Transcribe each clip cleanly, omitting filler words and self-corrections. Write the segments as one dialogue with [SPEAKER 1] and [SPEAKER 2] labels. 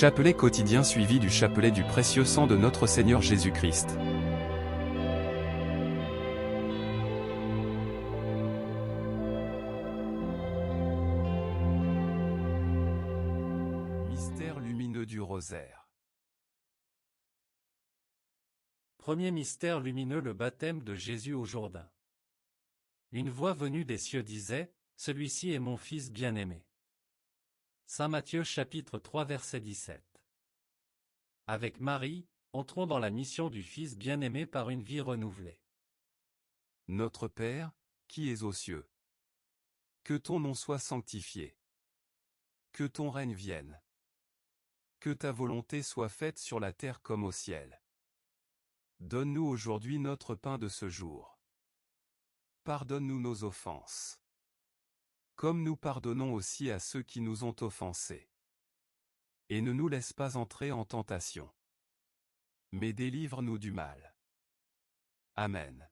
[SPEAKER 1] Chapelet quotidien suivi du chapelet du précieux sang de notre Seigneur Jésus-Christ. Mystère lumineux du rosaire.
[SPEAKER 2] Premier mystère lumineux, le baptême de Jésus au Jourdain. Une voix venue des cieux disait, « Celui-ci est mon Fils bien-aimé. » Saint Matthieu chapitre 3 verset 17. Avec Marie, entrons dans la mission du Fils bien-aimé par une vie renouvelée.
[SPEAKER 1] Notre Père, qui es aux cieux. Que ton nom soit sanctifié. Que ton règne vienne. Que ta volonté soit faite sur la terre comme au ciel. Donne-nous aujourd'hui notre pain de ce jour. Pardonne-nous nos offenses. Comme nous pardonnons aussi à ceux qui nous ont offensés. Et ne nous laisse pas entrer en tentation. Mais délivre-nous du mal. Amen.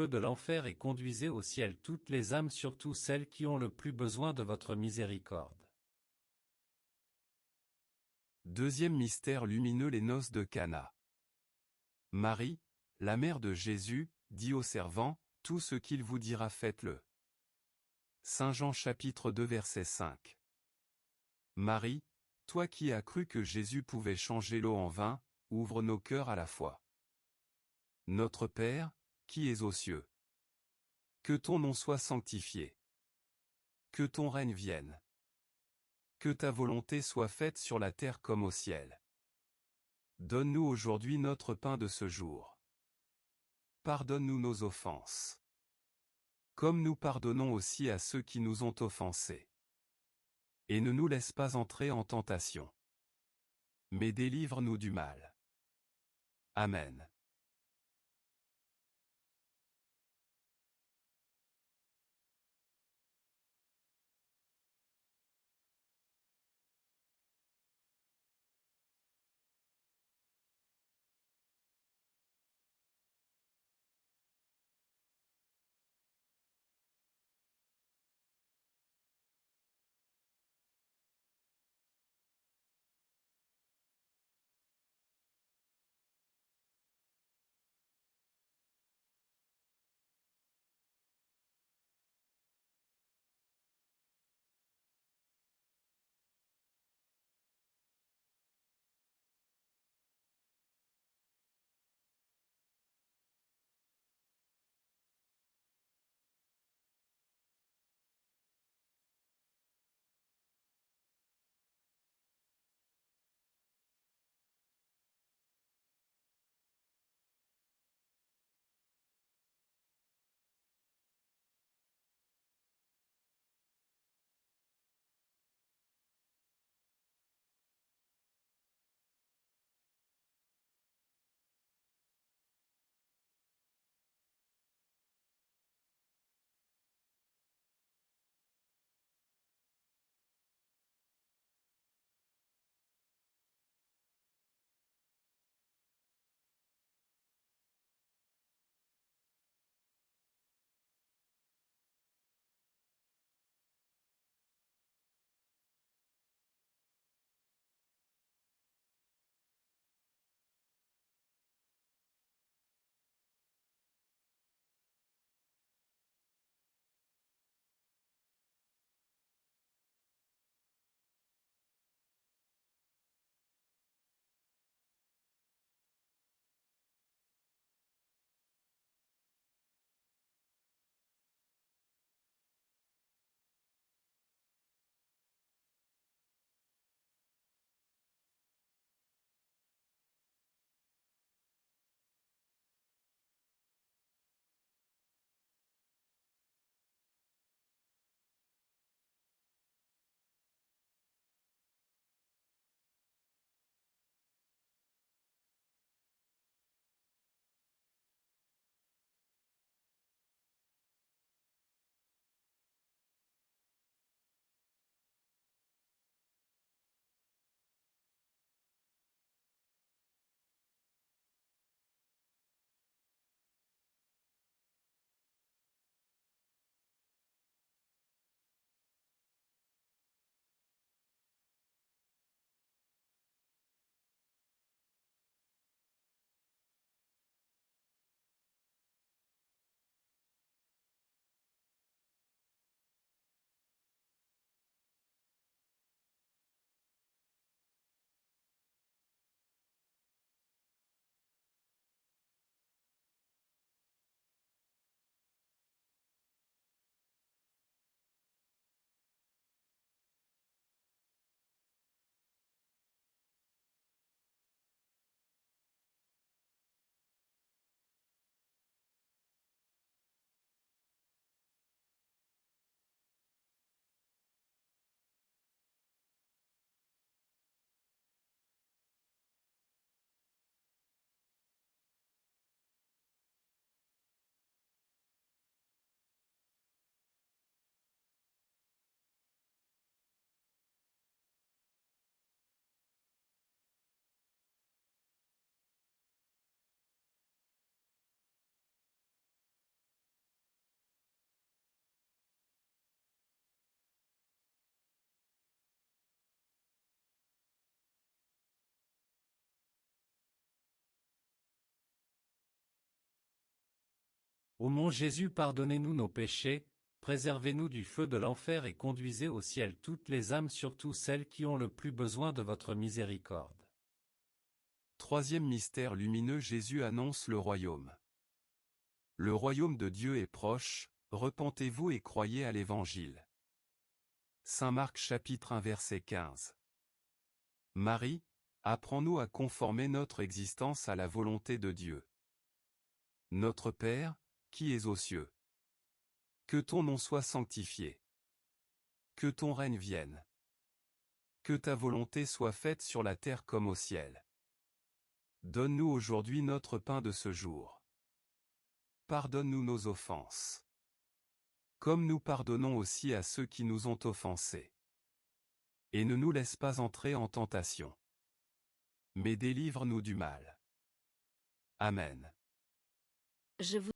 [SPEAKER 2] feu de l'enfer et conduisez au ciel toutes les âmes, surtout celles qui ont le plus besoin de votre miséricorde.
[SPEAKER 1] Deuxième mystère lumineux, les noces de Cana. Marie, la mère de Jésus, dit aux servants, « Tout ce qu'il vous dira faites-le. » Saint Jean chapitre 2 verset 5. Marie, toi qui as cru que Jésus pouvait changer l'eau en vin, ouvre nos cœurs à la foi. Notre Père, qui es aux cieux. Que ton nom soit sanctifié. Que ton règne vienne. Que ta volonté soit faite sur la terre comme au ciel. Donne-nous aujourd'hui notre pain de ce jour. Pardonne-nous nos offenses. Comme nous pardonnons aussi à ceux qui nous ont offensés. Et ne nous laisse pas entrer en tentation. Mais délivre-nous du mal. Amen.
[SPEAKER 2] Ô mon Jésus, pardonnez-nous nos péchés, préservez-nous du feu de l'enfer et conduisez au ciel toutes les âmes, surtout celles qui ont le plus besoin de votre miséricorde.
[SPEAKER 1] Troisième mystère lumineux, Jésus annonce le royaume. Le royaume de Dieu est proche, repentez-vous et croyez à l'Évangile. Saint Marc chapitre 1 verset 15. Marie, apprends-nous à conformer notre existence à la volonté de Dieu. Notre Père, qui es aux cieux. Que ton nom soit sanctifié. Que ton règne vienne. Que ta volonté soit faite sur la terre comme au ciel. Donne-nous aujourd'hui notre pain de ce jour. Pardonne-nous nos offenses. Comme nous pardonnons aussi à ceux qui nous ont offensés. Et ne nous laisse pas entrer en tentation. Mais délivre-nous du mal. Amen.
[SPEAKER 3] Je vous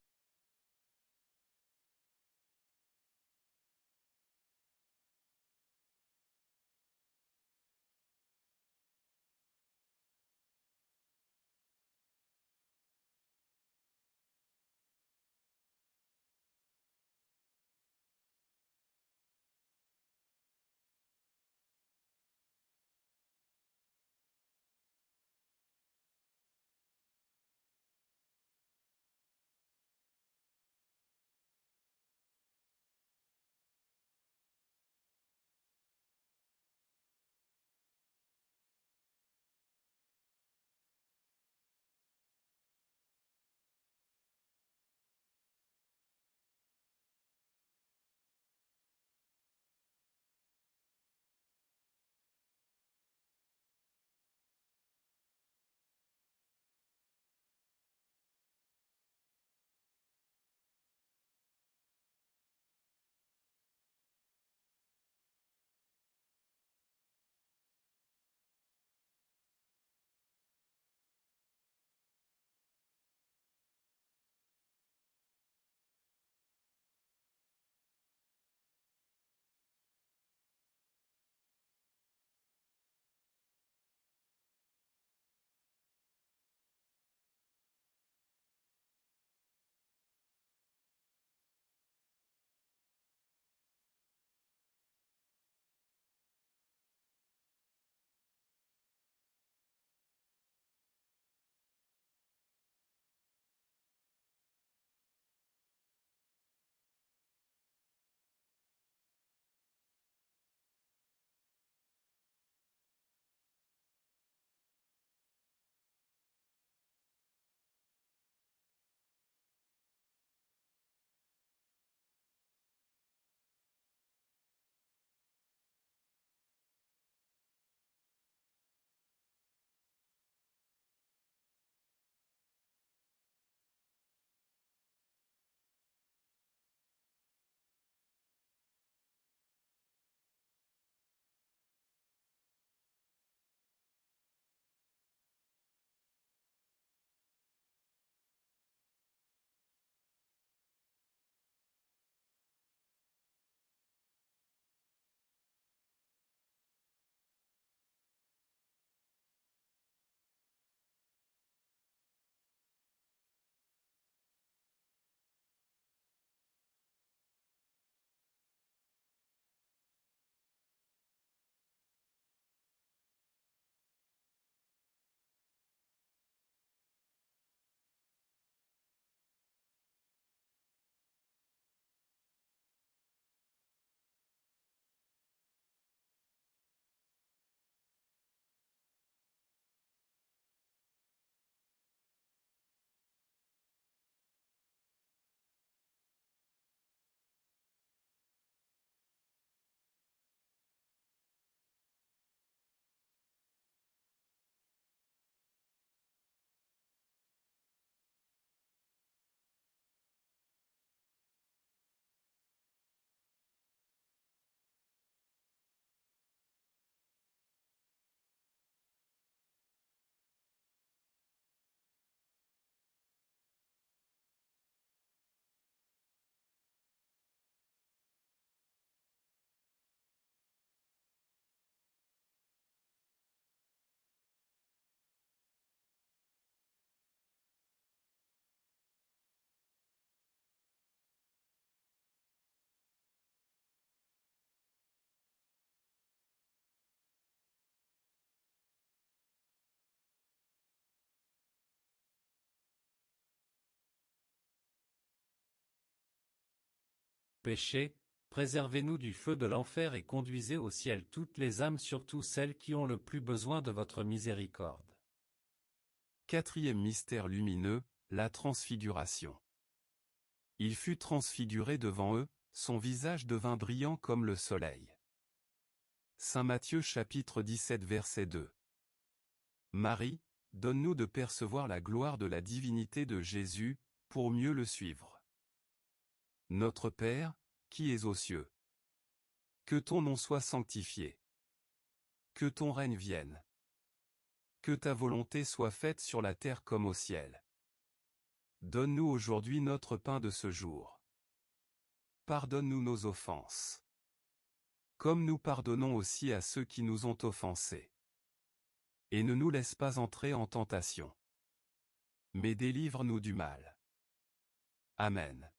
[SPEAKER 2] péchés, préservez-nous du feu de l'enfer et conduisez au ciel toutes les âmes, surtout celles qui ont le plus besoin de votre miséricorde.
[SPEAKER 1] Quatrième mystère lumineux, la transfiguration. Il fut transfiguré devant eux, son visage devint brillant comme le soleil. Saint Matthieu chapitre 17 verset 2. Marie, donne-nous de percevoir la gloire de la divinité de Jésus, pour mieux le suivre. Notre Père, qui es aux cieux. Que ton nom soit sanctifié. Que ton règne vienne. Que ta volonté soit faite sur la terre comme au ciel. Donne-nous aujourd'hui notre pain de ce jour. Pardonne-nous nos offenses. Comme nous pardonnons aussi à ceux qui nous ont offensés. Et ne nous laisse pas entrer en tentation. Mais délivre-nous du mal. Amen.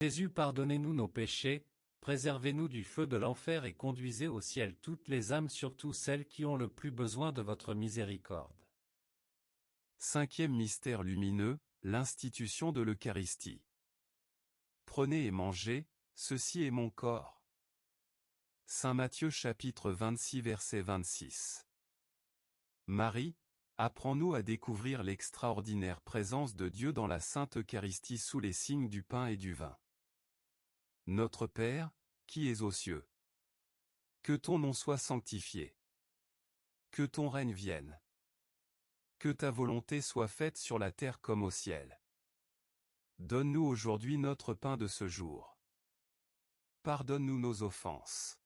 [SPEAKER 2] Jésus, pardonnez-nous nos péchés, préservez-nous du feu de l'enfer et conduisez au ciel toutes les âmes, surtout celles qui ont le plus besoin de votre miséricorde.
[SPEAKER 1] Cinquième mystère lumineux, l'institution de l'Eucharistie. Prenez et mangez, ceci est mon corps. Saint Matthieu chapitre 26 verset 26. Marie, apprends-nous à découvrir l'extraordinaire présence de Dieu dans la Sainte Eucharistie sous les signes du pain et du vin. Notre Père, qui es aux cieux. Que ton nom soit sanctifié. Que ton règne vienne. Que ta volonté soit faite sur la terre comme au ciel. Donne-nous aujourd'hui notre pain de ce jour. Pardonne-nous nos offenses.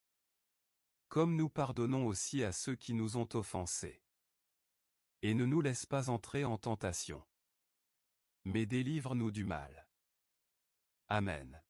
[SPEAKER 1] Comme nous pardonnons aussi à ceux qui nous ont offensés. Et ne nous laisse pas entrer en tentation. Mais délivre-nous du mal. Amen.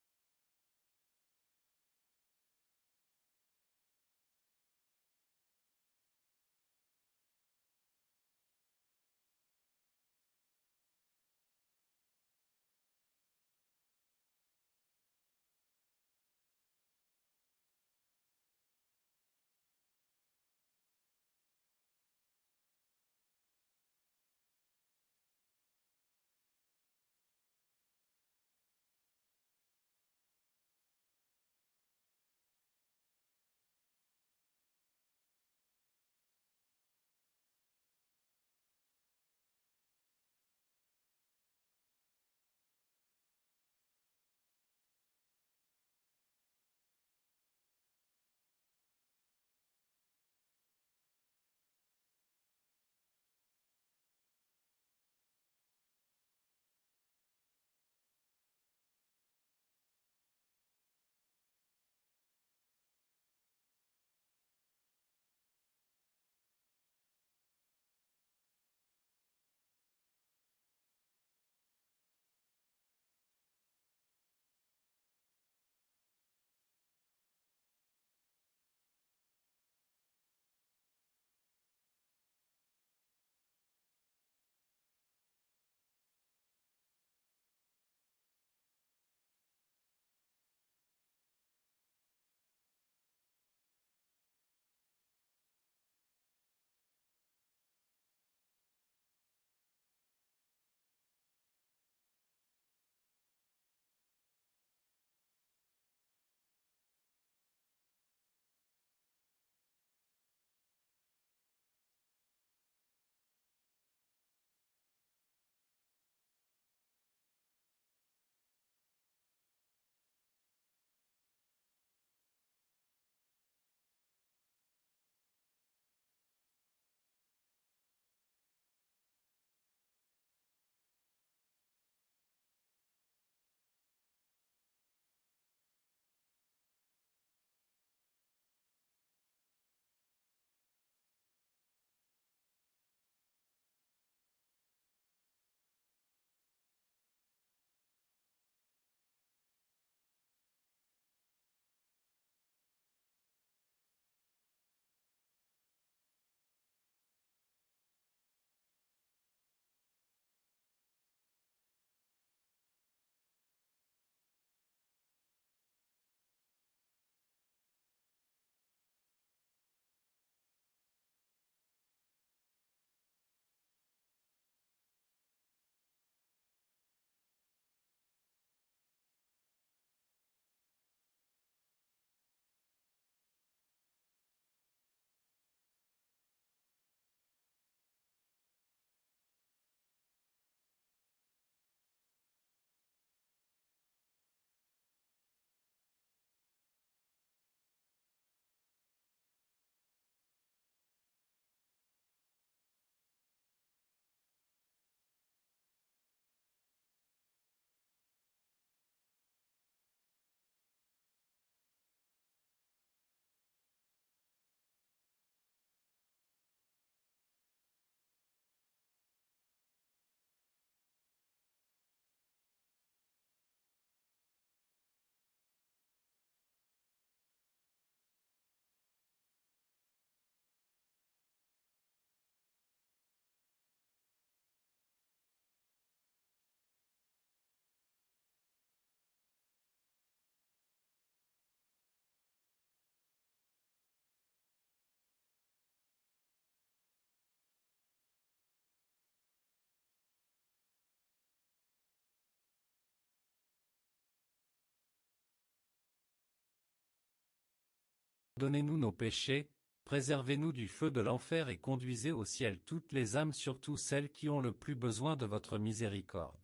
[SPEAKER 2] Pardonnez-nous nos péchés, préservez-nous du feu de l'enfer et conduisez au ciel toutes les âmes, surtout celles qui ont le plus besoin de votre miséricorde.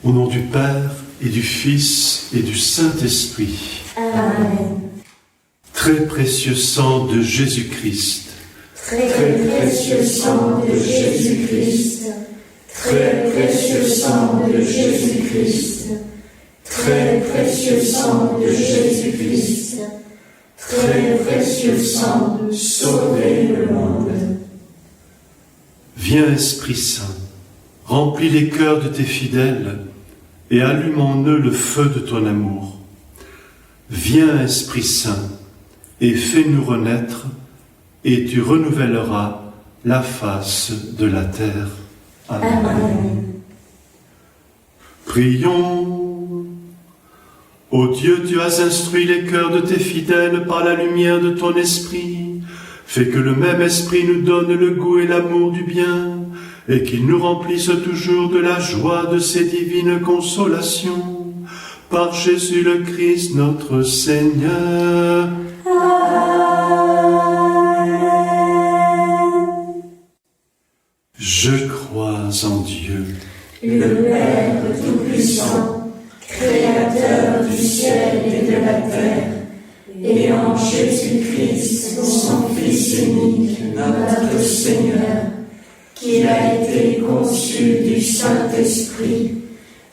[SPEAKER 4] Au nom du Père, et du Fils, et du Saint-Esprit.
[SPEAKER 5] Amen.
[SPEAKER 4] Très précieux sang de Jésus-Christ,
[SPEAKER 5] Très précieux sang de Jésus-Christ. Très précieux sang de Jésus-Christ. Très précieux sang de Jésus-Christ. Très précieux sang, sauvez le monde.
[SPEAKER 4] viens Esprit Saint, remplis les cœurs de tes fidèles et allume en eux le feu de ton amour. Viens Esprit Saint, et fais-nous renaître, et tu renouvelleras la face de la terre. Amen.
[SPEAKER 5] Amen.
[SPEAKER 4] Prions. Ô Dieu, tu as instruit les cœurs de tes fidèles par la lumière de ton esprit. Fais que le même esprit nous donne le goût et l'amour du bien, et qu'il nous remplisse toujours de la joie de ses divines consolations. Par Jésus le Christ, notre Seigneur. Je crois en Dieu,
[SPEAKER 5] le Père Tout-Puissant, Créateur du ciel et de la terre, et en Jésus-Christ, son Fils unique, notre Seigneur, qui a été conçu du Saint-Esprit,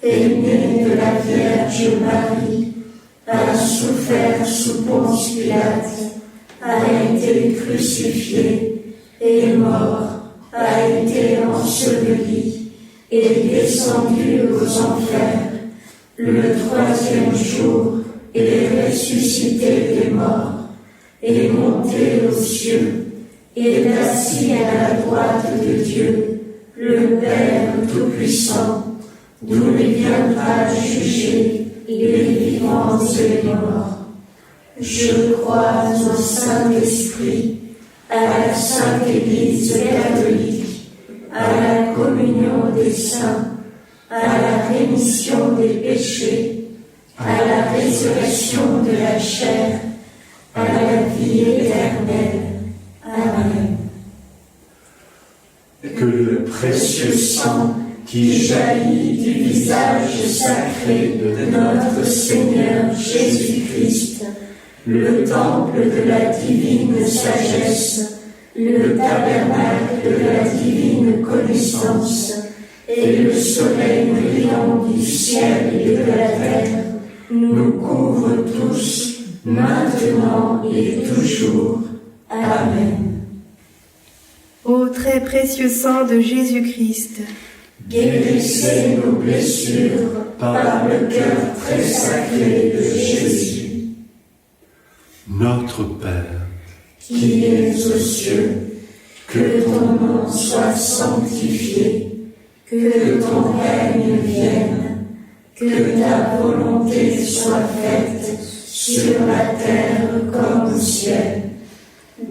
[SPEAKER 5] est né de la Vierge Marie, a souffert sous Ponce Pilate, a été crucifié, est mort, a été enseveli, est descendu aux enfers, le troisième jour est ressuscité des morts, est monté aux cieux, est assis à la droite de Dieu, le Père Tout-Puissant, d'où il viendra juger les vivants et les morts. Je crois au Saint-Esprit, à la Sainte Église catholique, à la communion des saints, à la rémission des péchés, à la résurrection de la chair, à la vie éternelle. Amen.
[SPEAKER 4] que le
[SPEAKER 5] Précieux sang qui jaillit du visage sacré de notre Seigneur Jésus-Christ, le temple de la divine sagesse, le tabernacle de la divine connaissance, et le soleil brillant du ciel et de la terre, nous couvrent tous, maintenant et toujours. Amen.
[SPEAKER 6] Ô très précieux sang de Jésus-Christ,
[SPEAKER 5] Guérissez nos blessures par le cœur très sacré de Jésus,
[SPEAKER 4] notre Père,
[SPEAKER 5] qui es aux cieux, que ton nom soit sanctifié, que ton règne vienne, que ta volonté soit faite sur la terre comme au ciel.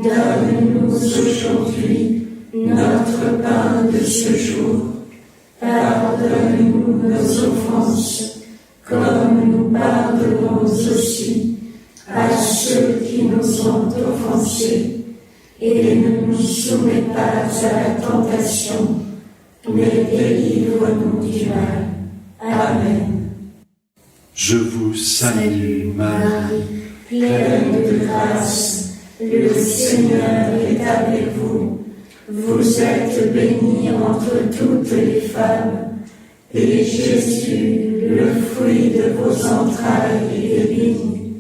[SPEAKER 5] Donne-nous aujourd'hui notre pain de ce jour. Pardonne-nous nos offenses, comme nous pardonnons aussi à ceux qui nous ont offensés. Et ne nous soumets pas à la tentation, mais délivre-nous du mal. Amen.
[SPEAKER 4] Je vous salue, Marie,
[SPEAKER 5] Pleine de grâce, le Seigneur est avec vous. Vous êtes bénie entre toutes les femmes, et Jésus, le fruit de vos entrailles, est béni.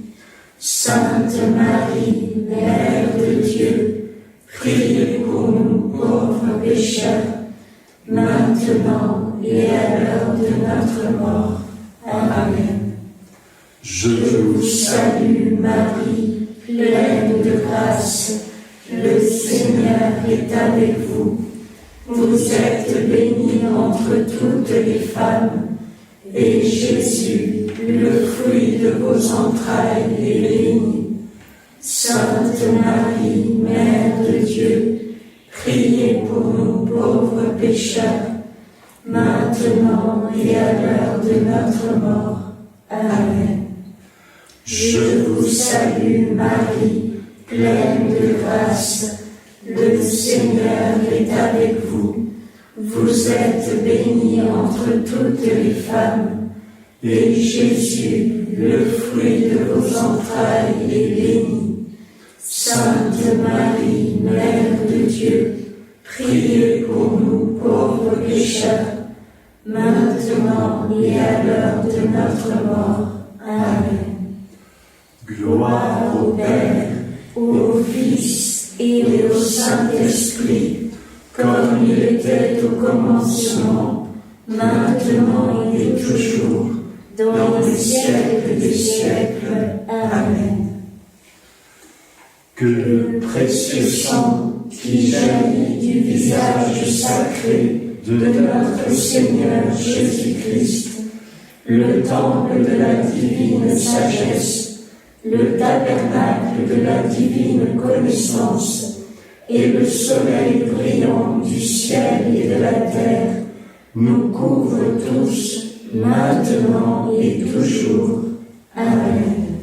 [SPEAKER 5] Sainte Marie, Mère de Dieu, priez pour nous pauvres pécheurs, maintenant et à l'heure de notre mort. Amen.
[SPEAKER 4] je
[SPEAKER 5] Je
[SPEAKER 4] vous
[SPEAKER 5] vous salue Marie, pleine de grâce, le Seigneur est avec vous. Vous êtes bénie entre toutes les femmes, et Jésus, le fruit de vos entrailles, est béni. Sainte Marie, Mère de Dieu, priez pour nous pauvres pécheurs, maintenant et à l'heure de notre mort. Amen. Je vous salue Marie, pleine de grâce, le Seigneur est avec vous. Vous êtes bénie entre toutes les femmes, et Jésus, le fruit de vos entrailles, est béni. Sainte Marie, Mère de Dieu, priez pour nous pauvres pécheurs, maintenant et à l'heure de notre mort. Amen.
[SPEAKER 4] gloire
[SPEAKER 5] Au Père, au Fils et au Saint-Esprit, comme il était au commencement, maintenant et toujours, dans les siècles des siècles. Amen.
[SPEAKER 4] que le
[SPEAKER 5] Précieux sang qui jaillit du visage sacré de notre Seigneur Jésus-Christ, le temple de la divine sagesse, le tabernacle de la divine connaissance, et le soleil brillant du ciel et de la terre, nous couvrent tous, maintenant et toujours. Amen.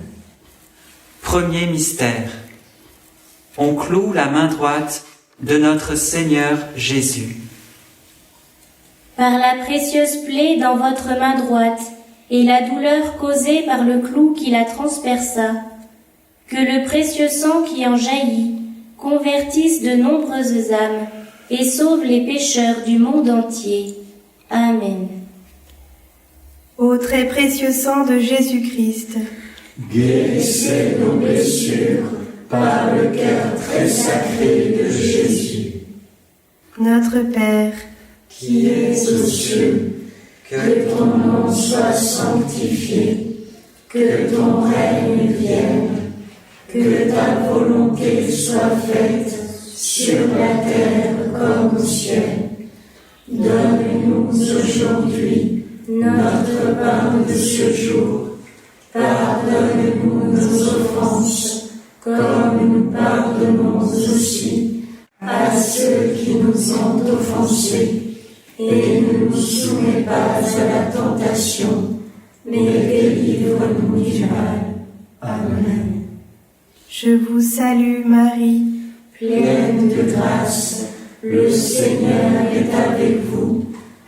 [SPEAKER 7] Premier mystère. On cloue la main droite de notre Seigneur Jésus.
[SPEAKER 3] Par la précieuse plaie dans votre main droite, et la douleur causée par le clou qui la transperça, que le précieux sang qui en jaillit convertisse de nombreuses âmes et sauve les pécheurs du monde entier. Amen.
[SPEAKER 6] Ô très précieux sang de Jésus-Christ,
[SPEAKER 5] Guérissez nos blessures par le cœur très sacré de Jésus.
[SPEAKER 6] notre Père,
[SPEAKER 5] Qui es aux cieux, que ton nom soit sanctifié, que ton règne vienne, que ta volonté soit faite sur la terre comme au ciel. Donne-nous aujourd'hui notre pain de ce jour. Pardonne-nous nos offenses, comme nous pardonnons aussi à ceux qui nous ont offensés. Et ne nous soumets pas à la tentation, mais délivre-nous du mal. Amen.
[SPEAKER 6] je vous salue Marie,
[SPEAKER 5] Pleine de grâce, le Seigneur est avec vous.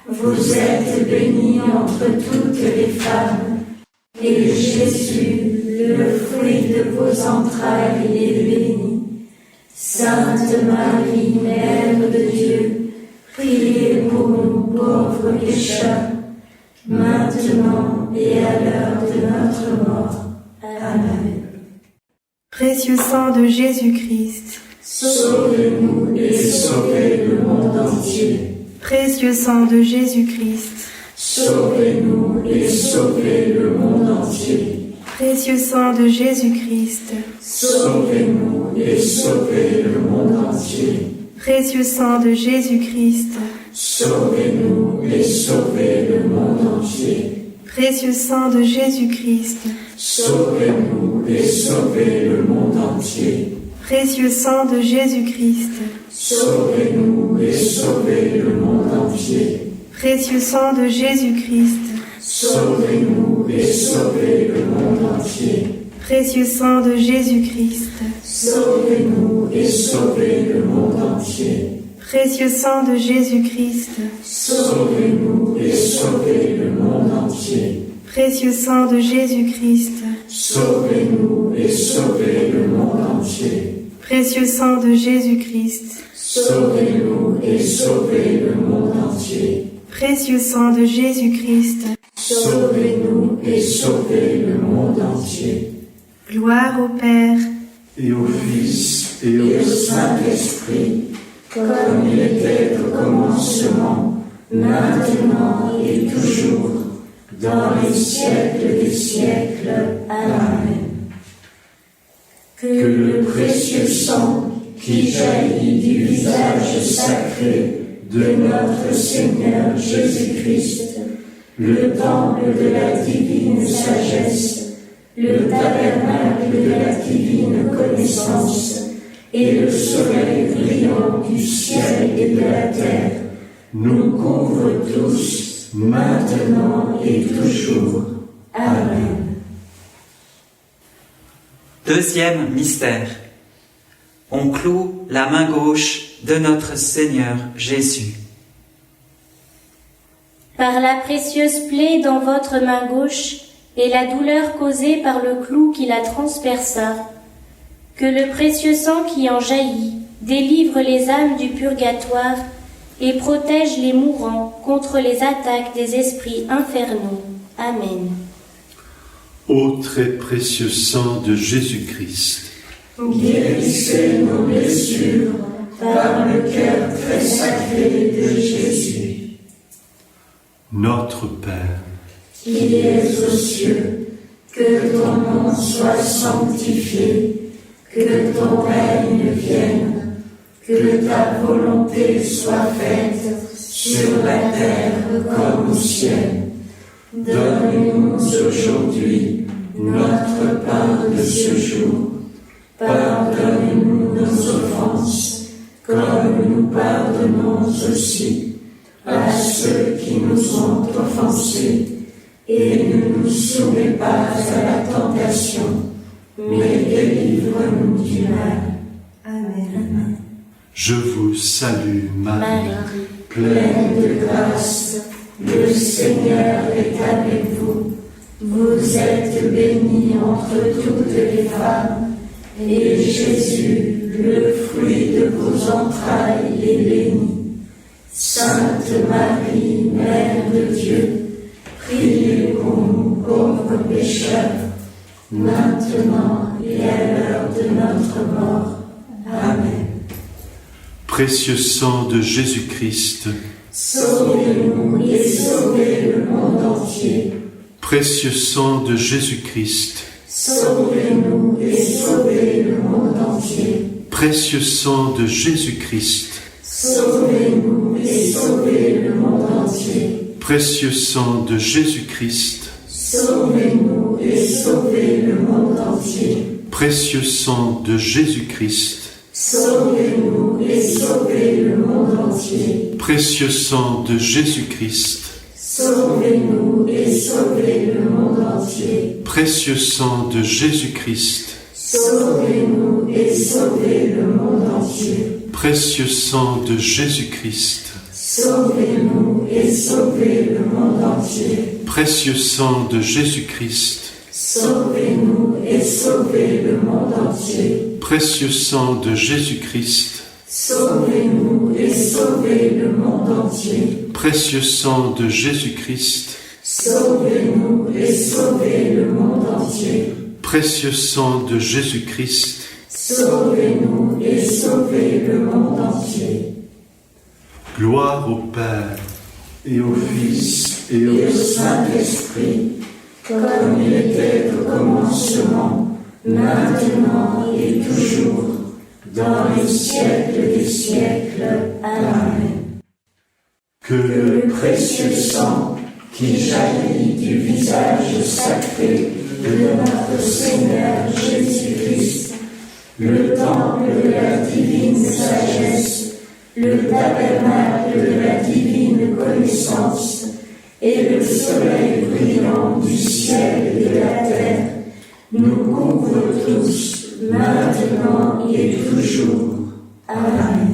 [SPEAKER 5] Vous êtes bénie entre toutes les femmes, et Jésus, le fruit de vos entrailles, est béni. Sainte Marie, Mère de Dieu, priez pour nous pauvres pécheurs, maintenant et à l'heure de notre mort. Amen.
[SPEAKER 6] précieux sang de Jésus-Christ,
[SPEAKER 5] Sauvez-nous et sauvez le monde entier.
[SPEAKER 6] précieux sang de Jésus-Christ,
[SPEAKER 5] Sauvez-nous et sauvez le monde entier.
[SPEAKER 6] précieux sang de Jésus-Christ,
[SPEAKER 5] Sauvez-nous et sauvez le monde entier.
[SPEAKER 6] précieux sang de Jésus-Christ,
[SPEAKER 5] Sauvez-nous et sauvez le monde entier.
[SPEAKER 6] précieux sang de Jésus-Christ,
[SPEAKER 5] Sauvez-nous et sauvez le monde entier.
[SPEAKER 6] précieux sang de Jésus-Christ,
[SPEAKER 5] Sauvez-nous et sauvez le monde entier.
[SPEAKER 6] précieux sang de Jésus-Christ,
[SPEAKER 5] Sauvez-nous et sauvez le monde entier.
[SPEAKER 6] précieux sang de Jésus-Christ,
[SPEAKER 5] Sauvez-nous et sauvez le monde entier.
[SPEAKER 6] Précieux sang de Jésus-Christ.
[SPEAKER 5] Sauvez-nous et sauvez le monde entier.
[SPEAKER 6] Précieux sang de Jésus-Christ.
[SPEAKER 5] Sauvez-nous et sauvez le monde entier.
[SPEAKER 6] Précieux sang de Jésus-Christ.
[SPEAKER 5] Sauvez-nous et sauvez le monde entier.
[SPEAKER 6] Précieux sang de Jésus-Christ.
[SPEAKER 5] Sauvez-nous et sauvez le monde entier.
[SPEAKER 6] Gloire au Père
[SPEAKER 4] et au Fils et
[SPEAKER 5] Et
[SPEAKER 4] au
[SPEAKER 5] au Saint-Esprit, comme il était au commencement, maintenant et toujours, dans les siècles des siècles. Amen. Que le précieux sang qui jaillit du visage sacré de notre Seigneur Jésus-Christ, le temple de la divine sagesse, le tabernacle de la divine connaissance, et le soleil brillant du ciel et de la terre, nous couvre tous, maintenant et toujours. Amen.
[SPEAKER 7] Deuxième mystère. On cloue la main gauche de notre Seigneur Jésus.
[SPEAKER 3] Par la précieuse plaie dans votre main gauche et la douleur causée par le clou qui la transperça, que le précieux sang qui en jaillit délivre les âmes du purgatoire et protège les mourants contre les attaques des esprits infernaux. Amen.
[SPEAKER 4] Ô très précieux sang de Jésus-Christ,
[SPEAKER 5] Guérissez nos blessures par le cœur très sacré de Jésus.
[SPEAKER 4] notre Père,
[SPEAKER 5] Qui es aux cieux, que ton nom soit sanctifié, que ton règne vienne, que ta volonté soit faite sur la terre comme au ciel. Donne-nous aujourd'hui notre pain de ce jour. Pardonne-nous nos offenses, comme nous pardonnons aussi à ceux qui nous ont offensés. Et ne nous soumets pas à la tentation, mais délivre-nous du mal.
[SPEAKER 6] Amen.
[SPEAKER 4] je vous salue Marie,
[SPEAKER 3] Marie,
[SPEAKER 5] Pleine de grâce, le Seigneur est avec vous. Vous êtes bénie entre toutes les femmes, et Jésus, le fruit de vos entrailles, est béni. Sainte Marie, Mère de Dieu, priez pour nous pauvres pécheurs, maintenant et à l'heure de notre mort. Amen.
[SPEAKER 4] précieux sang de Jésus-Christ,
[SPEAKER 5] Sauvez-nous et sauvez le monde entier.
[SPEAKER 4] précieux sang de Jésus-Christ,
[SPEAKER 5] Sauvez-nous et sauvez le monde entier.
[SPEAKER 4] précieux sang de Jésus-Christ,
[SPEAKER 5] Sauvez-nous et sauvez le monde entier.
[SPEAKER 4] précieux sang de Jésus-Christ,
[SPEAKER 5] Sauvez-nous et sauvez le monde entier.
[SPEAKER 4] précieux sang de Jésus-Christ,
[SPEAKER 5] Sauvez-nous et sauvez le monde entier.
[SPEAKER 4] précieux sang de Jésus-Christ,
[SPEAKER 5] Sauvez-nous et sauvez le monde entier.
[SPEAKER 4] précieux sang de Jésus-Christ,
[SPEAKER 5] Sauvez-nous et sauvez le monde entier.
[SPEAKER 4] précieux sang de Jésus-Christ,
[SPEAKER 5] Sauvez-nous et sauvez le monde entier.
[SPEAKER 4] précieux sang de Jésus-Christ,
[SPEAKER 5] Sauvez-nous et sauvez le monde entier.
[SPEAKER 4] précieux sang de Jésus-Christ,
[SPEAKER 5] Sauvez-nous et sauvez le monde entier.
[SPEAKER 4] précieux sang de Jésus-Christ,
[SPEAKER 5] Sauvez-nous et sauvez le monde entier.
[SPEAKER 4] précieux sang de Jésus-Christ,
[SPEAKER 5] Sauvez-nous et sauvez le monde entier.
[SPEAKER 4] gloire au Père et au Fils et
[SPEAKER 5] Et
[SPEAKER 4] au
[SPEAKER 5] au Saint-Esprit, comme il était au commencement, maintenant et toujours, dans les siècles des siècles. Amen.
[SPEAKER 4] que
[SPEAKER 5] Le précieux sang qui jaillit du visage sacré de notre Seigneur Jésus-Christ, le temple de la divine sagesse, le tabernacle de la divine connaissance, et le soleil brillant du ciel et de la terre, nous couvre tous, maintenant et toujours. Amen.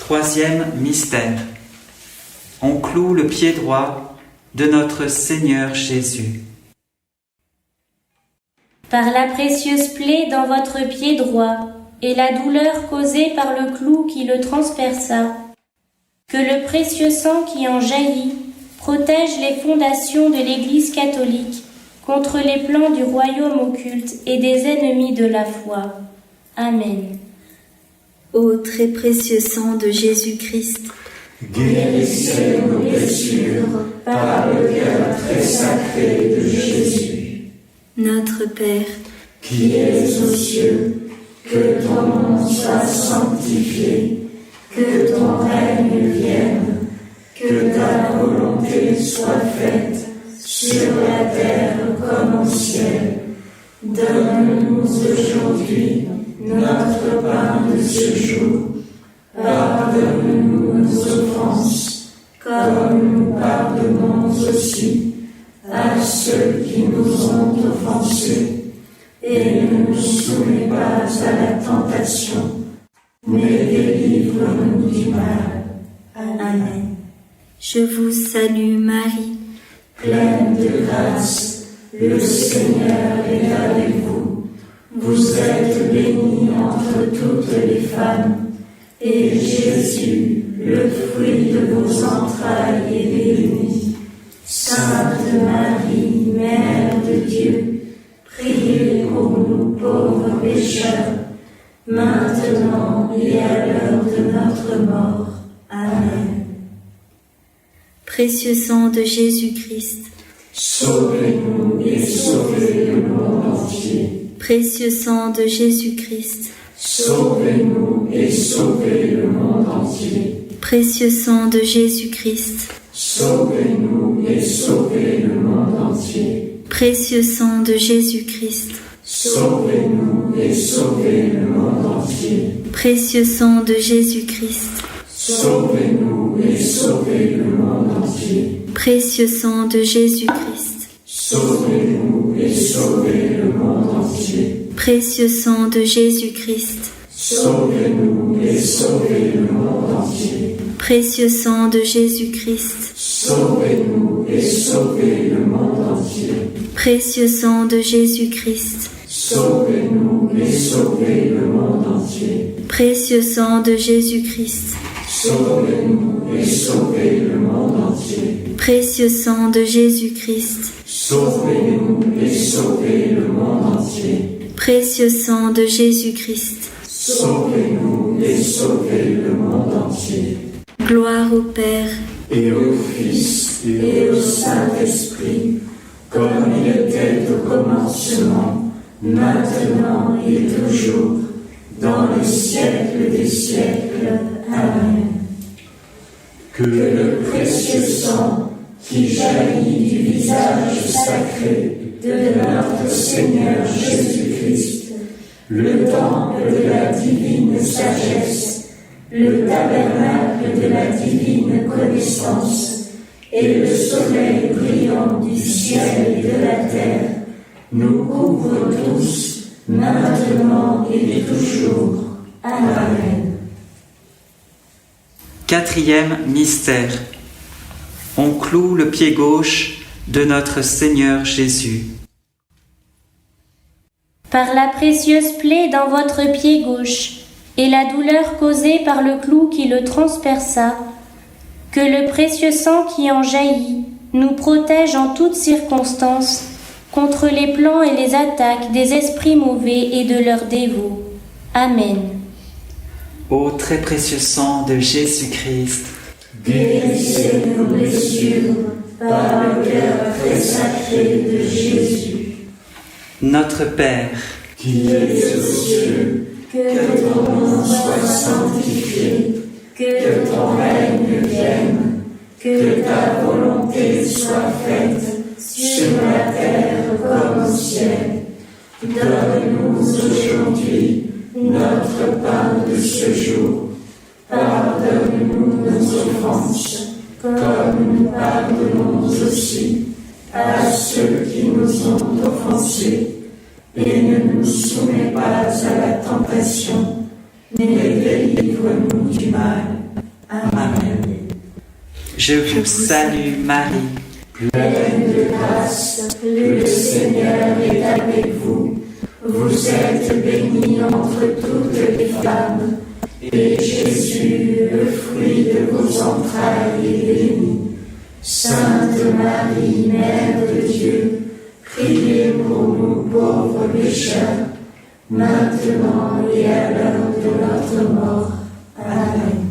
[SPEAKER 7] Troisième mystère. On cloue le pied droit de notre Seigneur Jésus.
[SPEAKER 3] Par la précieuse plaie dans votre pied droit, et la douleur causée par le clou qui le transperça, que le précieux sang qui en jaillit protège les fondations de l'Église catholique contre les plans du royaume occulte et des ennemis de la foi. Amen.
[SPEAKER 5] Ô très précieux sang de Jésus-Christ,
[SPEAKER 8] guérissez nos blessures par le cœur très sacré de Jésus.
[SPEAKER 5] notre Père,
[SPEAKER 8] Qui es aux cieux, que ton nom soit sanctifié, que ton règne vienne, que ta volonté soit faite, sur la terre comme au ciel. Donne-nous aujourd'hui notre pain de ce jour. Pardonne-nous nos offenses, comme nous pardonnons aussi à ceux qui nous ont offensés. Et ne nous soumets pas à la tentation, mais délivre-nous du mal.
[SPEAKER 5] Amen. Je vous salue Marie,
[SPEAKER 8] Pleine de grâce, le Seigneur est avec vous. Vous êtes bénie entre toutes les femmes, et Jésus, le fruit de vos entrailles, est béni. Sainte Marie, Mère de Dieu, priez pour nous pauvres pécheurs, maintenant et à l'heure de notre mort. Amen.
[SPEAKER 5] précieux sang de Jésus-Christ,
[SPEAKER 8] Sauvez-nous et sauvez le monde entier.
[SPEAKER 5] précieux sang de Jésus-Christ,
[SPEAKER 8] Sauvez-nous et sauvez le monde entier.
[SPEAKER 5] précieux sang de Jésus-Christ,
[SPEAKER 8] Sauvez-nous et sauvez le monde entier.
[SPEAKER 5] précieux sang de Jésus-Christ,
[SPEAKER 8] Sauvez-nous et sauvez le monde entier.
[SPEAKER 5] précieux sang de Jésus-Christ,
[SPEAKER 8] Sauvez-nous et sauvez le monde entier.
[SPEAKER 5] précieux sang de Jésus-Christ,
[SPEAKER 8] Sauvez-nous et sauvez le monde entier.
[SPEAKER 5] précieux sang de Jésus-Christ,
[SPEAKER 8] Sauvez-nous et sauvez le monde entier.
[SPEAKER 5] précieux sang de Jésus-Christ,
[SPEAKER 8] Sauvez-nous et sauvez le monde entier.
[SPEAKER 5] précieux sang de Jésus-Christ,
[SPEAKER 8] Sauvez-nous et sauvez le monde entier.
[SPEAKER 5] précieux sang de Jésus-Christ,
[SPEAKER 8] Sauvez-nous et sauvez le monde entier.
[SPEAKER 5] précieux sang de Jésus-Christ,
[SPEAKER 8] Sauvez-nous et sauvez le monde entier.
[SPEAKER 5] précieux sang de Jésus-Christ.
[SPEAKER 8] Sauvez-nous et sauvez le monde entier.
[SPEAKER 5] Gloire au Père,
[SPEAKER 8] Et au Fils et au Saint-Esprit, comme il était au commencement, maintenant et toujours, dans les siècles des siècles. Amen. Que le précieux sang qui jaillit du visage sacré de notre Seigneur Jésus-Christ, le temple de la divine sagesse, le tabernacle de la divine connaissance, et le soleil brillant du ciel et de la terre, nous couvrent tous, maintenant et toujours. Amen.
[SPEAKER 7] Quatrième mystère. On cloue le pied gauche de notre Seigneur Jésus.
[SPEAKER 3] Par la précieuse plaie dans votre pied gauche, et la douleur causée par le clou qui le transperça, que le précieux sang qui en jaillit nous protège en toutes circonstances contre les plans et les attaques des esprits mauvais et de leurs dévots. Amen.
[SPEAKER 7] Ô très précieux sang de Jésus-Christ,
[SPEAKER 8] Guérissez nos blessures par le cœur très sacré de Jésus.
[SPEAKER 7] notre Père,
[SPEAKER 8] Qui es aux cieux, que ton nom soit sanctifié, que ton règne vienne, que ta volonté soit faite, sur la terre comme au ciel. Donne-nous aujourd'hui notre pain de ce jour. Pardonne-nous nos offenses, comme nous pardonnons aussi à ceux qui nous ont offensés. Et ne nous soumets pas à la tentation, mais délivre-nous du mal.
[SPEAKER 7] Je vous salue Marie,
[SPEAKER 8] pleine de grâce, le Seigneur est avec vous. Vous êtes bénie entre toutes les femmes, et Jésus, le fruit de vos entrailles, est béni. Sainte Marie, Mère de Dieu, priez pour nous pauvres pécheurs, maintenant et à l'heure de notre mort. Amen.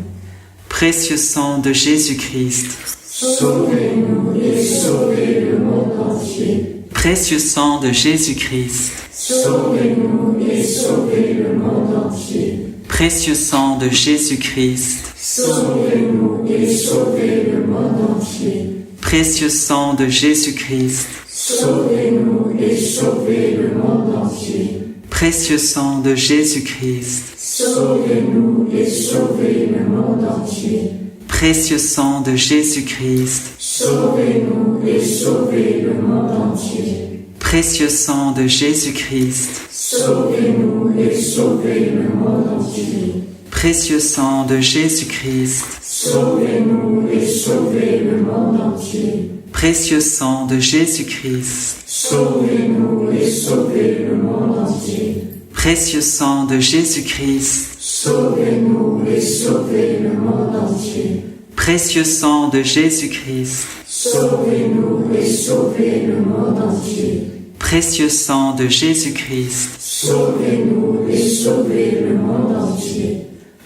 [SPEAKER 7] précieux sang de Jésus-Christ,
[SPEAKER 8] sauvez-nous et sauvez le monde entier.
[SPEAKER 7] précieux sang de Jésus-Christ,
[SPEAKER 8] Sauvez-nous et sauvez le monde entier.
[SPEAKER 7] précieux sang de Jésus-Christ,
[SPEAKER 8] Sauvez-nous et sauvez le monde entier.
[SPEAKER 7] précieux sang de Jésus-Christ,
[SPEAKER 8] Sauvez-nous et sauvez le monde entier.
[SPEAKER 7] précieux sang de Jésus-Christ,
[SPEAKER 8] Sauvez-nous et sauvez le monde entier.
[SPEAKER 7] précieux sang de Jésus-Christ,
[SPEAKER 8] Sauvez-nous et sauvez le monde entier.
[SPEAKER 7] précieux sang de Jésus-Christ,
[SPEAKER 8] Sauvez-nous et sauvez le monde entier.
[SPEAKER 7] précieux sang de Jésus-Christ,
[SPEAKER 8] Sauvez-nous et sauvez le monde entier.
[SPEAKER 7] précieux sang de Jésus-Christ,
[SPEAKER 8] Sauvez-nous et sauvez le monde entier.
[SPEAKER 7] précieux sang de Jésus-Christ,
[SPEAKER 8] Sauvez-nous et sauvez le monde entier.
[SPEAKER 7] précieux sang de Jésus-Christ,
[SPEAKER 8] Sauvez-nous et sauvez le monde entier.
[SPEAKER 7] précieux sang de Jésus-Christ.
[SPEAKER 8] Sauvez-nous et sauvez le monde entier.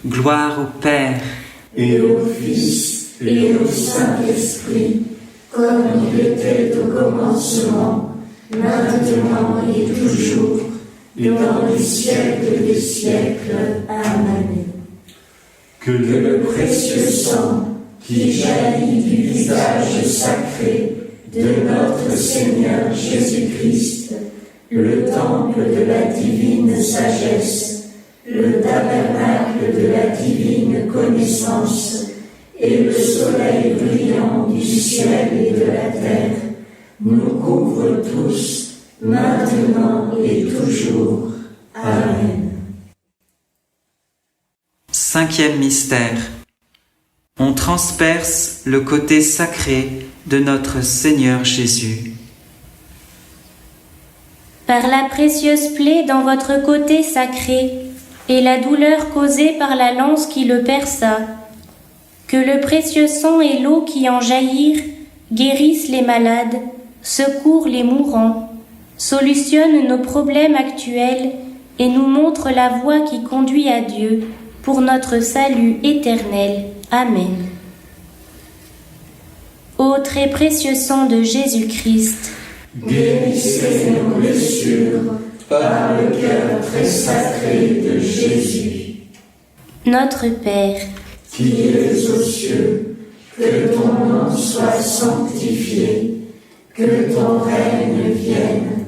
[SPEAKER 7] Gloire au Père,
[SPEAKER 8] Et au Fils et au Saint-Esprit, comme il était au commencement, maintenant et toujours, dans les siècles des siècles. Amen.
[SPEAKER 4] Que
[SPEAKER 8] Le précieux sang qui jaillit du visage sacré de notre Seigneur Jésus-Christ, le temple de la divine sagesse, le tabernacle de la divine connaissance et le soleil brillant du ciel et de la terre, nous couvrent tous, maintenant et toujours. Amen.
[SPEAKER 7] cinquième mystère. On transperce le côté sacré de notre Seigneur Jésus.
[SPEAKER 3] Par la précieuse plaie dans votre côté sacré, et la douleur causée par la lance qui le perça, que le précieux sang et l'eau qui en jaillirent guérissent les malades, secourent les mourants, solutionnent nos problèmes actuels et nous montrent la voie qui conduit à Dieu pour notre salut éternel. Amen. Ô très précieux sang de Jésus-Christ,
[SPEAKER 8] Guérissez nos blessures par le cœur très sacré de Jésus.
[SPEAKER 3] notre Père,
[SPEAKER 8] Qui es aux cieux, que ton nom soit sanctifié, que ton règne vienne,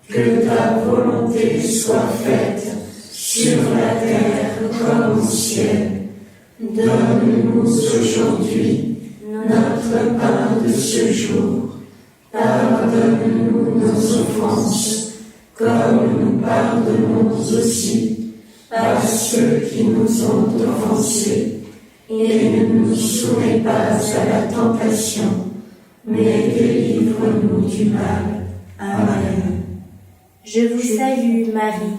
[SPEAKER 8] que ta volonté soit faite sur la terre comme au ciel. Donne-nous aujourd'hui notre pain de ce jour. Pardonne-nous nos offenses, comme nous pardonnons aussi à ceux qui nous ont offensés. Et ne nous soumets pas à la tentation, mais délivre-nous du mal. Amen.
[SPEAKER 3] je vous salue Marie,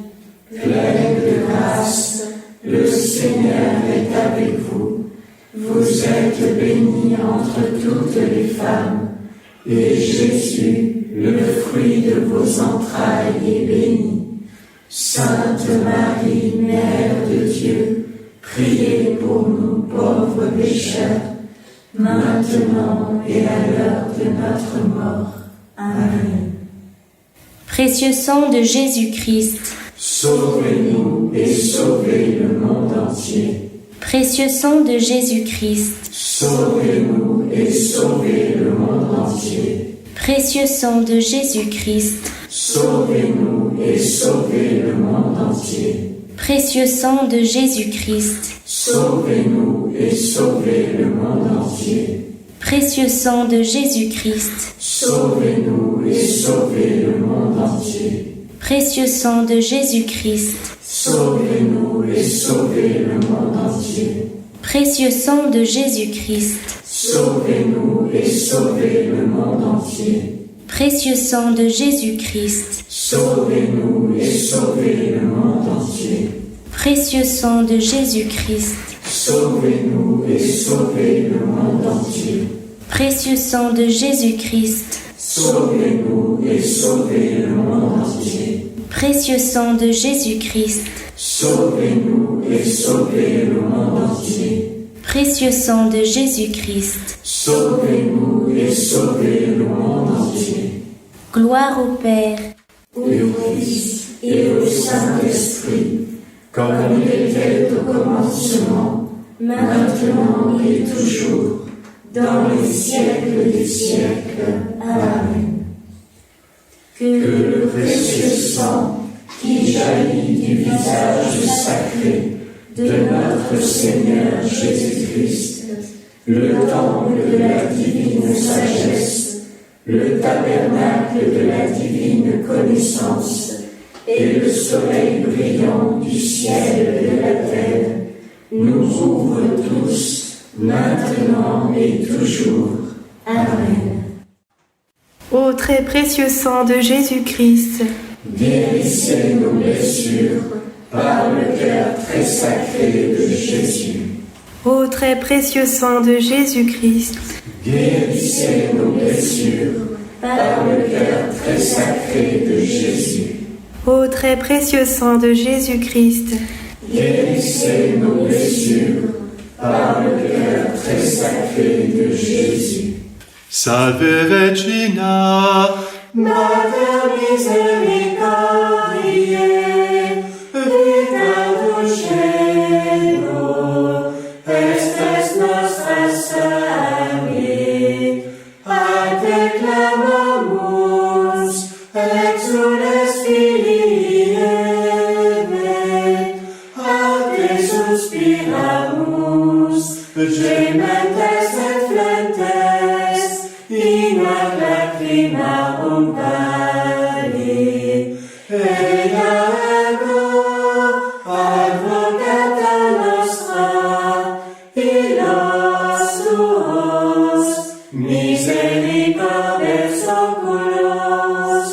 [SPEAKER 8] Pleine de grâce, le Seigneur est avec vous. Vous êtes bénie entre toutes les femmes, et Jésus, le fruit de vos entrailles, est béni. Sainte Marie, Mère de Dieu, priez pour nous pauvres pécheurs, maintenant et à l'heure de notre mort. Amen.
[SPEAKER 3] précieux sang de Jésus-Christ,
[SPEAKER 8] Sauvez-nous et sauvez le monde entier.
[SPEAKER 3] précieux sang de Jésus-Christ,
[SPEAKER 8] Sauvez-nous et sauvez le monde entier.
[SPEAKER 3] précieux sang de Jésus-Christ,
[SPEAKER 8] Sauvez-nous et sauvez le monde entier.
[SPEAKER 3] précieux sang de Jésus-Christ,
[SPEAKER 8] Sauvez-nous et sauvez le monde entier.
[SPEAKER 3] précieux sang de Jésus-Christ,
[SPEAKER 8] Sauvez-nous et sauvez le monde entier.
[SPEAKER 3] précieux sang de Jésus-Christ,
[SPEAKER 8] Sauvez-nous et sauvez le monde entier.
[SPEAKER 3] précieux sang de Jésus-Christ,
[SPEAKER 8] sauvez-nous et sauvez le monde entier.
[SPEAKER 3] Précieux sang de Jésus-Christ,
[SPEAKER 8] Sauvez-nous et sauvez le monde entier.
[SPEAKER 3] précieux sang de Jésus-Christ,
[SPEAKER 8] Sauvez-nous et sauvez le monde entier.
[SPEAKER 3] précieux sang de Jésus-Christ,
[SPEAKER 8] Sauvez-nous et sauvez le monde entier.
[SPEAKER 3] précieux sang de Jésus-Christ,
[SPEAKER 8] Sauvez-nous et sauvez le monde entier.
[SPEAKER 3] précieux sang de Jésus-Christ.
[SPEAKER 8] Sauvez-nous et sauvez le monde entier.
[SPEAKER 3] Gloire au Père,
[SPEAKER 8] Au Fils et au Saint-Esprit, comme il était au commencement, maintenant et toujours, dans les siècles des siècles. Amen. Que le précieux sang qui jaillit du visage sacré de notre Seigneur Jésus-Christ, le temple de la divine sagesse, le tabernacle de la divine connaissance, et le soleil brillant du ciel et de la terre, nous ouvre tous, maintenant et toujours. Amen.
[SPEAKER 6] Ô très précieux sang de Jésus-Christ,
[SPEAKER 8] Guérissez nos blessures par le cœur très sacré de Jésus.
[SPEAKER 6] ô très précieux sang de Jésus-Christ,
[SPEAKER 8] Guérissez nos blessures par le cœur très sacré de Jésus.
[SPEAKER 6] ô très précieux sang de Jésus-Christ,
[SPEAKER 8] Guérissez nos blessures par le cœur très sacré de Jésus.
[SPEAKER 4] Salve Regina,
[SPEAKER 8] Mater misericordiae, vita dulcero, estes nostra sangue, a te clamamus, exules filii Eve, a te suspiramus, gementes et flentes, in ad lacrimarum vale, ea ego advocata nostra, illos tuos, misericordes oculos,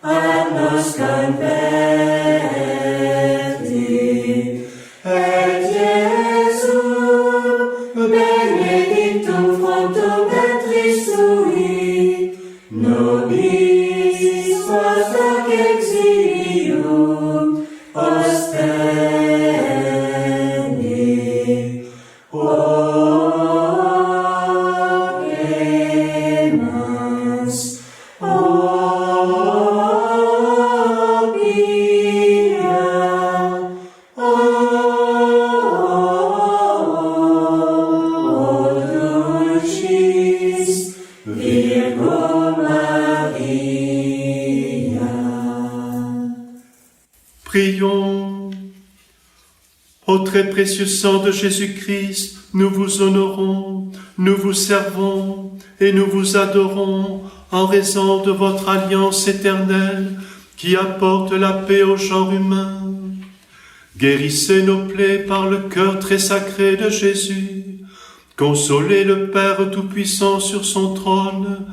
[SPEAKER 8] ad nos converti. Et Iesu, benedictum fructum ventris tui, nobis post hoc exilium ostende. Oremos, Dulcis Virgo Maria.
[SPEAKER 4] prions. Ô très précieux sang de Jésus-Christ, nous vous honorons, nous vous servons et nous vous adorons en raison de votre alliance éternelle qui apporte la paix au genre humain. Guérissez nos plaies par le cœur très sacré de Jésus. Consolez le Père Tout-Puissant sur son trône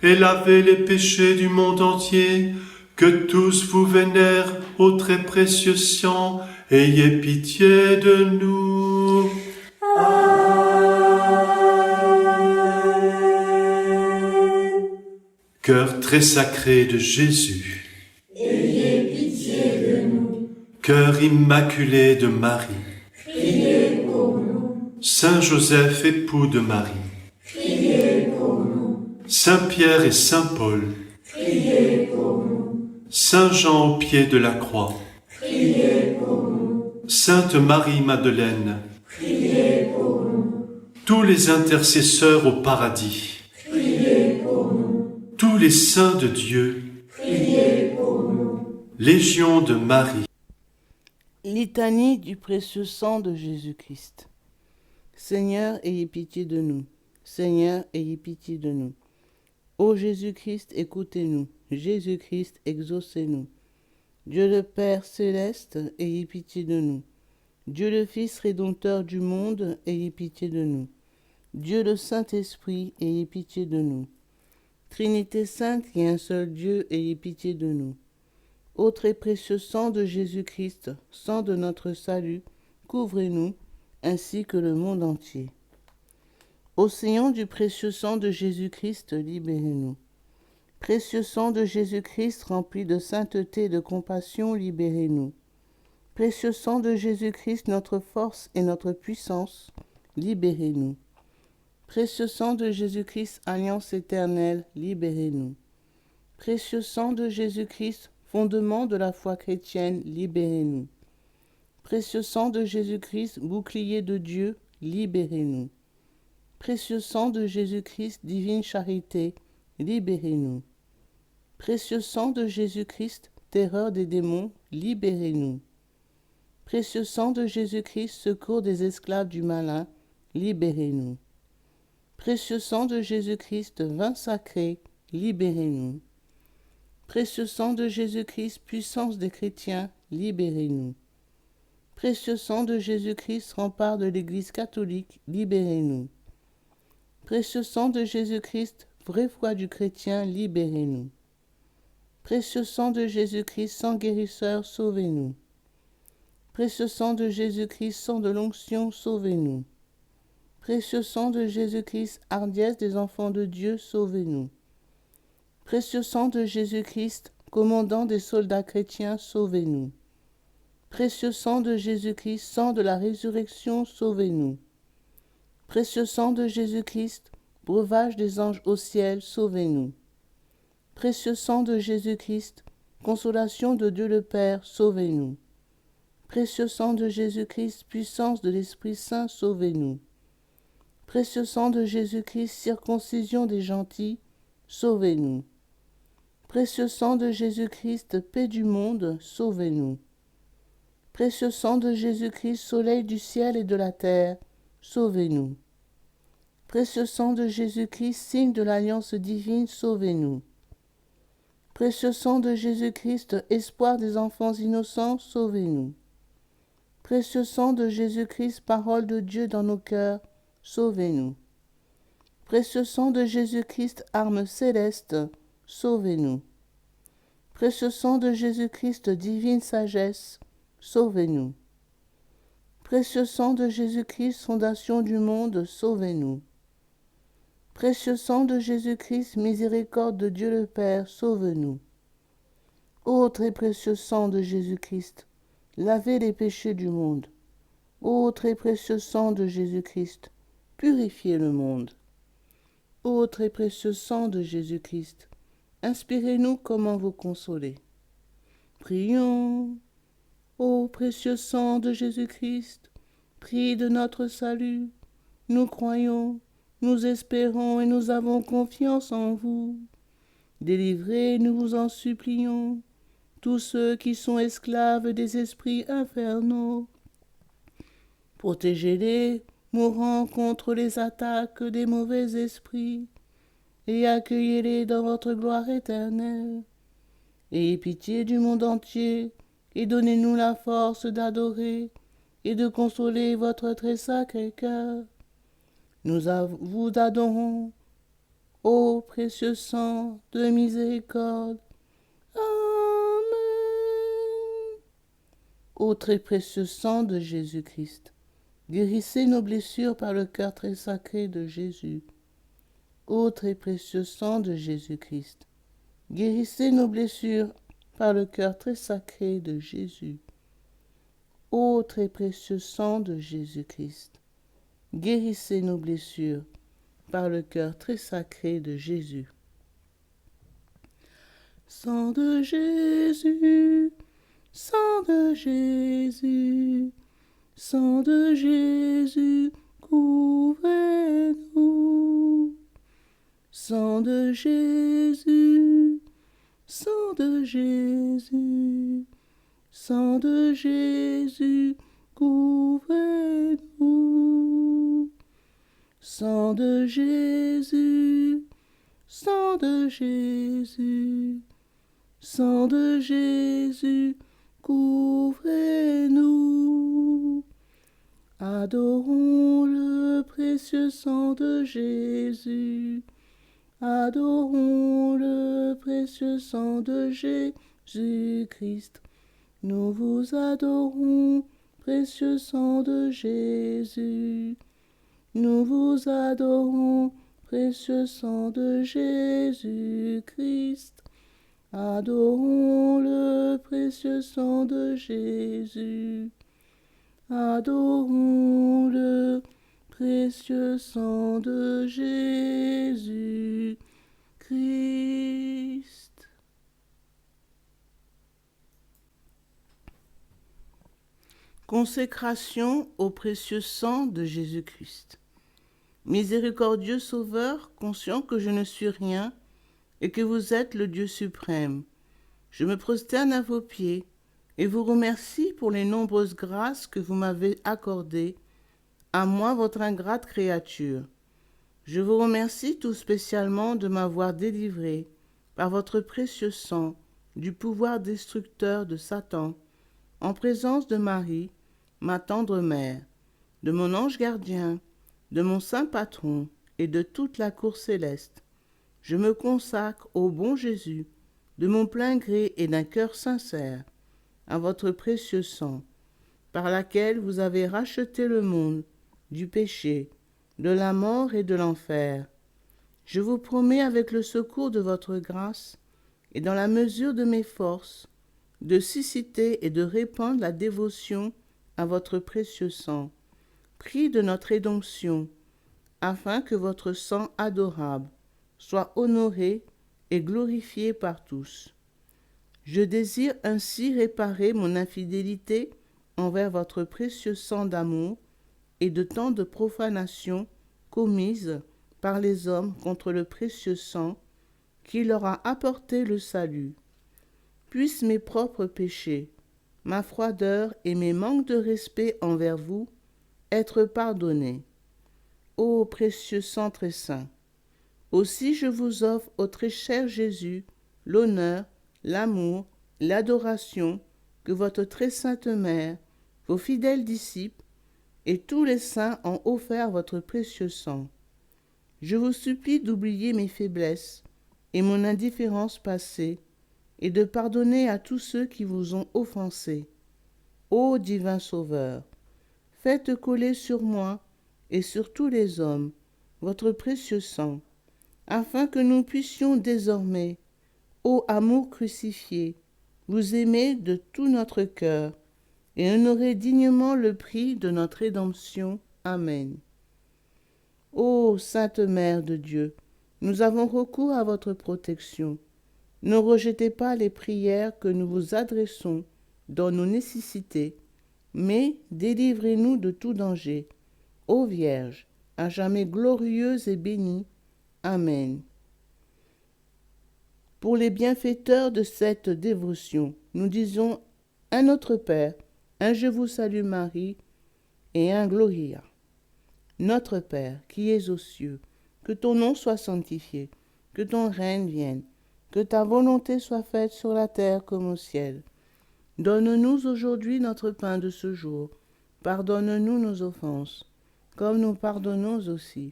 [SPEAKER 4] et lavez les péchés du monde entier. Que tous vous vénèrent au très précieux sang. Ayez pitié de nous. Cœur très sacré de Jésus.
[SPEAKER 8] Ayez pitié de nous.
[SPEAKER 4] Cœur immaculé de Marie.
[SPEAKER 8] Priez pour nous.
[SPEAKER 4] Saint Joseph, époux de Marie.
[SPEAKER 8] Priez pour nous.
[SPEAKER 4] Saint Pierre et Saint Paul.
[SPEAKER 8] Priez pour nous.
[SPEAKER 4] Saint Jean au pied de la croix.
[SPEAKER 8] Priez pour nous.
[SPEAKER 4] Sainte Marie-Madeleine.
[SPEAKER 8] Priez pour nous.
[SPEAKER 4] Tous les intercesseurs au paradis.
[SPEAKER 8] Priez pour nous.
[SPEAKER 4] Tous les saints de Dieu.
[SPEAKER 8] Priez pour nous.
[SPEAKER 4] Légion de Marie.
[SPEAKER 9] Litanie du précieux sang de Jésus-Christ. Seigneur, ayez pitié de nous. Seigneur, ayez pitié de nous. Ô Jésus-Christ, écoutez-nous. Jésus-Christ, exaucez-nous. Dieu le Père céleste, ayez pitié de nous. Dieu le Fils rédempteur du monde, ayez pitié de nous. Dieu le Saint-Esprit, ayez pitié de nous. Trinité sainte qui est un seul Dieu, ayez pitié de nous. Ô très précieux sang de Jésus-Christ, sang de notre salut, couvrez-nous, ainsi que le monde entier. Océan du précieux sang de Jésus-Christ, libérez-nous. Précieux sang de Jésus-Christ rempli de sainteté et de compassion, libérez-nous. Précieux sang de Jésus-Christ, notre force et notre puissance, libérez-nous. Précieux sang de Jésus-Christ, alliance éternelle, libérez-nous. Précieux sang de Jésus-Christ, fondement de la foi chrétienne, libérez-nous. Précieux sang de Jésus-Christ, bouclier de Dieu, libérez-nous. Précieux sang de Jésus-Christ, divine charité, libérez-nous. Précieux sang de Jésus-Christ, terreur des démons, libérez-nous. Précieux sang de Jésus-Christ, secours des esclaves du malin, libérez-nous. Précieux sang de Jésus-Christ, vin sacré, libérez-nous. Précieux sang de Jésus-Christ, puissance des chrétiens, libérez-nous. Précieux sang de Jésus-Christ, rempart de l'Église catholique, libérez-nous. Précieux sang de Jésus-Christ, vraie foi du chrétien, libérez-nous. Précieux sang de Jésus-Christ, sang guérisseur, sauvez-nous. Précieux sang de Jésus-Christ, sang de l'onction, sauvez-nous. Précieux sang de Jésus-Christ, hardiesse des enfants de Dieu, sauvez-nous. Précieux sang de Jésus-Christ, commandant des soldats chrétiens, sauvez-nous. Précieux sang de Jésus-Christ, sang de la résurrection, sauvez-nous. Précieux sang de Jésus-Christ, breuvage des anges au ciel, sauvez-nous. Précieux sang de Jésus-Christ, consolation de Dieu le Père, sauvez-nous. Précieux sang de Jésus-Christ, puissance de l'Esprit Saint, sauvez-nous. Précieux sang de Jésus-Christ, circoncision des gentils, sauvez-nous. Précieux sang de Jésus-Christ, paix du monde, sauvez-nous. Précieux sang de Jésus-Christ, soleil du ciel et de la terre, sauvez-nous. Précieux sang de Jésus-Christ, signe de l'alliance divine, sauvez-nous. Précieux sang de Jésus-Christ, espoir des enfants innocents, sauvez-nous. Précieux sang de Jésus-Christ, parole de Dieu dans nos cœurs, sauvez-nous. Précieux sang de Jésus-Christ, arme céleste, sauvez-nous. Précieux sang de Jésus-Christ, divine sagesse, sauvez-nous. Précieux sang de Jésus-Christ, fondation du monde, sauvez-nous. Précieux sang de Jésus-Christ, miséricorde de Dieu le Père, sauve-nous. Ô très précieux sang de Jésus-Christ, lavez les péchés du monde. Ô très précieux sang de Jésus-Christ, purifiez le monde. Ô très précieux sang de Jésus-Christ, inspirez-nous comment vous consoler. Prions. Ô précieux sang de Jésus-Christ, prix de notre salut, nous croyons, nous espérons et nous avons confiance en vous. Délivrez, nous vous en supplions, tous ceux qui sont esclaves des esprits infernaux. Protégez-les, mourant contre les attaques des mauvais esprits, et accueillez-les dans votre gloire éternelle. Ayez pitié du monde entier, et donnez-nous la force d'adorer et de consoler votre très sacré cœur. Nous vous adorons, ô précieux sang de miséricorde. Amen. Ô très précieux sang de Jésus-Christ, guérissez nos blessures par le cœur très sacré de Jésus. Ô très précieux sang de Jésus-Christ, guérissez nos blessures par le cœur très sacré de Jésus. Ô très précieux sang de Jésus-Christ, guérissez nos blessures par le cœur très sacré de Jésus. Sang de Jésus, sang de Jésus, sang de Jésus, couvrez-nous. Sang de Jésus, sang de Jésus, sang de Jésus, couvrez-nous. Sang de Jésus, sang de Jésus, sang de Jésus, couvrez-nous. Adorons le précieux précieux sang de Jésus. Adorons le précieux sang de Jésus-Christ. Nous vous adorons, précieux sang de Jésus. Nous vous adorons, précieux sang de Jésus-Christ. Adorons le précieux sang de Jésus. Adorons le précieux sang de Jésus-Christ. Consécration au précieux sang de Jésus-Christ. Miséricordieux Sauveur, conscient que je ne suis rien et que vous êtes le Dieu suprême, je me prosterne à vos pieds et vous remercie pour les nombreuses grâces que vous m'avez accordées, à moi votre ingrate créature. Je vous remercie tout spécialement de m'avoir délivré, par votre précieux sang, du pouvoir destructeur de Satan, en présence de Marie, ma tendre mère, de mon ange gardien, de mon saint patron et de toute la cour céleste. Je me consacre au bon Jésus, de mon plein gré et d'un cœur sincère, à votre précieux sang, par laquelle vous avez racheté le monde du péché, de la mort et de l'enfer. Je vous promets, avec le secours de votre grâce et dans la mesure de mes forces, de susciter et de répandre la dévotion à votre précieux sang, prix de notre rédemption, afin que votre sang adorable soit honoré et glorifié par tous. Je désire ainsi réparer mon infidélité envers votre précieux sang d'amour et de tant de profanations commises par les hommes contre le précieux sang qui leur a apporté le salut. Puissent mes propres péchés, ma froideur et mes manques de respect envers vous être pardonnés. Ô précieux sang très saint, aussi je vous offre au très cher Jésus l'honneur, l'amour, l'adoration que votre très sainte mère, vos fidèles disciples et tous les saints ont offert votre précieux sang. Je vous supplie d'oublier mes faiblesses et mon indifférence passée et de pardonner à tous ceux qui vous ont offensé. Ô divin Sauveur, faites coller sur moi et sur tous les hommes votre précieux sang, afin que nous puissions désormais, ô amour crucifié, vous aimer de tout notre cœur et honorer dignement le prix de notre rédemption. Amen. Ô Sainte Mère de Dieu, nous avons recours à votre protection. Ne rejetez pas les prières que nous vous adressons dans nos nécessités, mais délivrez-nous de tout danger. Ô Vierge, à jamais glorieuse et bénie. Amen. Pour les bienfaiteurs de cette dévotion, nous disons un Notre Père, un Je vous salue Marie et un Gloria. Notre Père, qui es aux cieux, que ton nom soit sanctifié, que ton règne vienne, que ta volonté soit faite sur la terre comme au ciel. Donne-nous aujourd'hui notre pain de ce jour. Pardonne-nous nos offenses, comme nous pardonnons aussi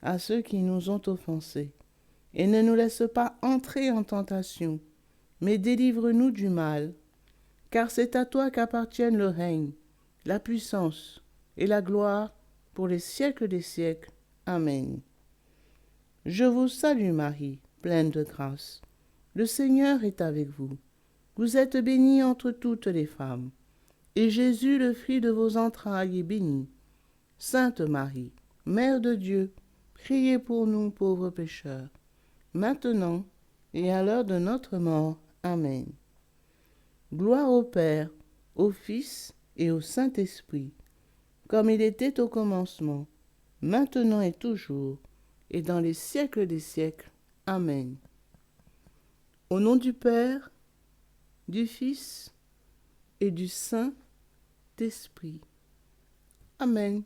[SPEAKER 9] à ceux qui nous ont offensés. Et ne nous laisse pas entrer en tentation, mais délivre-nous du mal. Car c'est à toi qu'appartiennent le règne, la puissance et la gloire pour les siècles des siècles. Amen. Je vous salue Marie, pleine de grâce. Le Seigneur est avec vous. Vous êtes bénie entre toutes les femmes, et Jésus, le fruit de vos entrailles, est béni. Sainte Marie, Mère de Dieu, priez pour nous pauvres pécheurs, maintenant et à l'heure de notre mort. Amen. Gloire au Père, au Fils et au Saint-Esprit, comme il était au commencement, maintenant et toujours, et dans les siècles des siècles. Amen. Au nom du Père, du Fils et du Saint-Esprit. Amen.